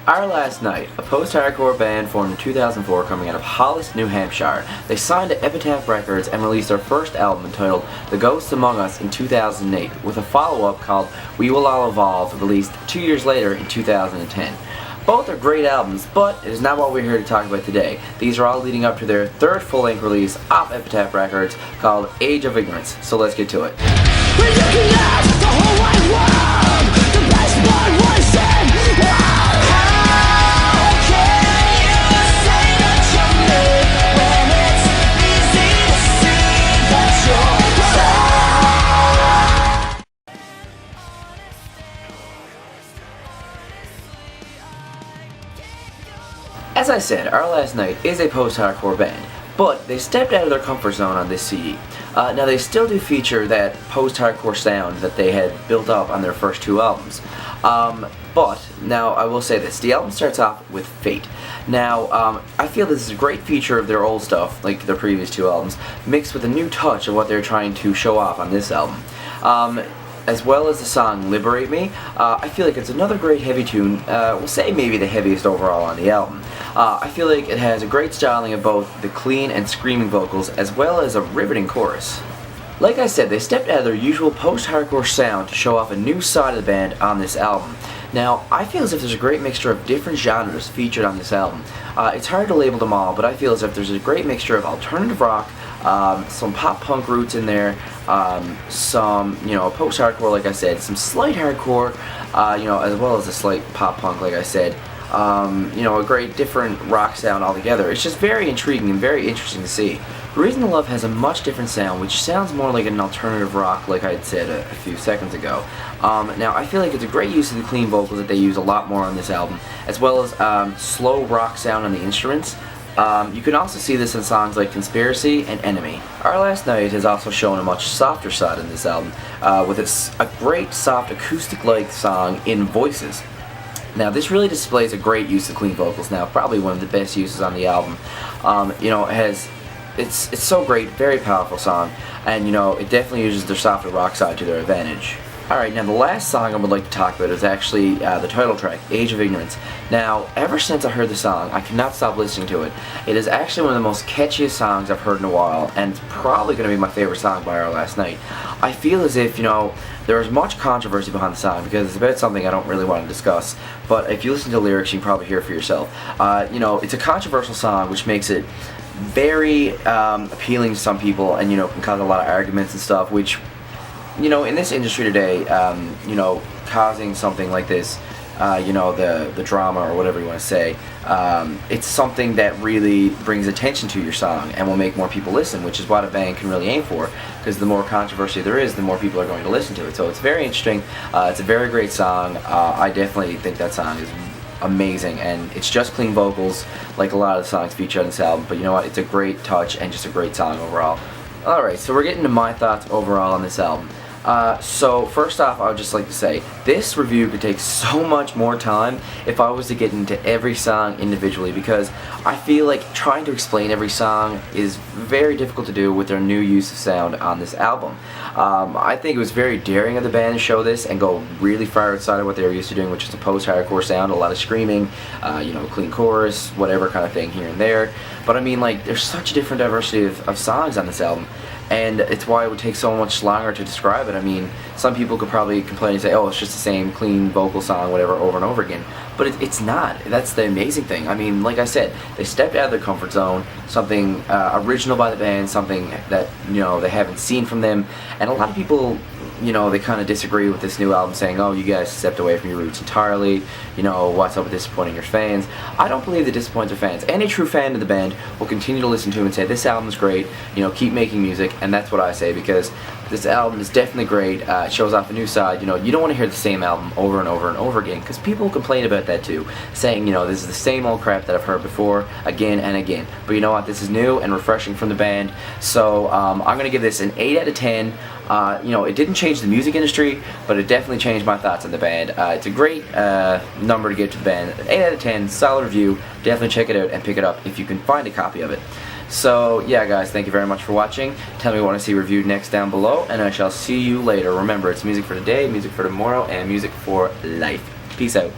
Our Last Night, a post-hardcore band formed in 2004 coming out of Hollis, New Hampshire. They signed to Epitaph Records and released their first album entitled The Ghosts Among Us in 2008, with a follow-up called We Will All Evolve, released 2 years later in 2010. Both are great albums, but it is not what we're here to talk about today. These are all leading up to their third full-length release off Epitaph Records called Age of Ignorance, so let's get to it. We're looking at the whole wide world, the best one was in. As I said, Our Last Night is a post-hardcore band, but they stepped out of their comfort zone on this CD. Now they still do feature that post-hardcore sound that they had built up on their first two albums. But now I will say this, the album starts off with Fate. Now I feel this is a great feature of their old stuff, like their previous two albums, mixed with a new touch of what they're trying to show off on this album. As well as the song Liberate Me, I feel like it's another great heavy tune, we'll say maybe the heaviest overall on the album. I feel like it has a great styling of both the clean and screaming vocals as well as a riveting chorus. Like I said, they stepped out of their usual post-hardcore sound to show off a new side of the band on this album. Now, I feel as if there's a great mixture of different genres featured on this album. It's hard to label them all, but I feel as if there's a great mixture of alternative rock, some pop-punk roots in there, some, post-hardcore, like I said, some slight hardcore, as well as a slight pop-punk, like I said. A great different rock sound altogether. It's just very intriguing and very interesting to see. Reason to Love has a much different sound, which sounds more like an alternative rock, like I had said a few seconds ago. Now, I feel like it's a great use of the clean vocals that they use a lot more on this album, as well as slow rock sound on the instruments. You can also see this in songs like Conspiracy and Enemy. Our Last Night has also shown a much softer side in this album, with a great soft acoustic-like song in Voices. Now, this really displays a great use of clean vocals. Now, probably one of the best uses on the album. It's so great, very powerful song, and it definitely uses their softer rock side to their advantage. Alright, now the last song I would like to talk about is actually the title track, Age of Ignorance. Now, ever since I heard the song, I cannot stop listening to it. It is actually one of the most catchiest songs I've heard in a while, and it's probably going to be my favorite song by Our Last Night. I feel as if, there is much controversy behind the song because it's about something I don't really want to discuss, but if you listen to the lyrics, you can probably hear it for yourself. It's a controversial song, which makes it very appealing to some people, and, can cause a lot of arguments and stuff, which, in this industry today, causing something like this, the drama or whatever you want to say, it's something that really brings attention to your song and will make more people listen, which is what a band can really aim for, because the more controversy there is, the more people are going to listen to it. So it's very interesting. It's a very great song. I definitely think that song is amazing, and it's just clean vocals like a lot of the songs featured on this album, but you know what, it's a great touch and just a great song overall. Alright, so we're getting to my thoughts overall on this album. So first off, I would just like to say, this review could take so much more time if I was to get into every song individually, because I feel like trying to explain every song is very difficult to do with their new use of sound on this album. I think it was very daring of the band to show this and go really far outside of what they were used to doing, which is a post-hardcore sound, a lot of screaming, clean chorus, whatever kind of thing here and there. But I mean, like, there's such a different diversity of songs on this album, and it's why it would take so much longer to describe it. I mean, some people could probably complain and say, oh, it's just the same clean vocal song, whatever, over and over again. But it's not. That's the amazing thing. I mean, like I said, they stepped out of their comfort zone, something original by the band, something that, they haven't seen from them. And a lot of people, they kind of disagree with this new album, saying, oh, you guys stepped away from your roots entirely, what's up with disappointing your fans? I don't believe they disappoint their fans. Any true fan of the band will continue to listen to them and say, this album's great, keep making music, and that's what I say, because this album is definitely great. It shows off a new side. You don't want to hear the same album over and over and over again, because people complain about that too, saying, this is the same old crap that I've heard before, again and again. But you know what, this is new and refreshing from the band, so I'm going to give this an 8 out of 10. It didn't change the music industry, but it definitely changed my thoughts on the band. It's a great number to give to the band. 8 out of 10, solid review. Definitely check it out and pick it up if you can find a copy of it. So yeah, guys, thank you very much for watching. Tell me what you want to see reviewed next down below, and I shall see you later. Remember, it's music for today, music for tomorrow, and music for life. Peace out.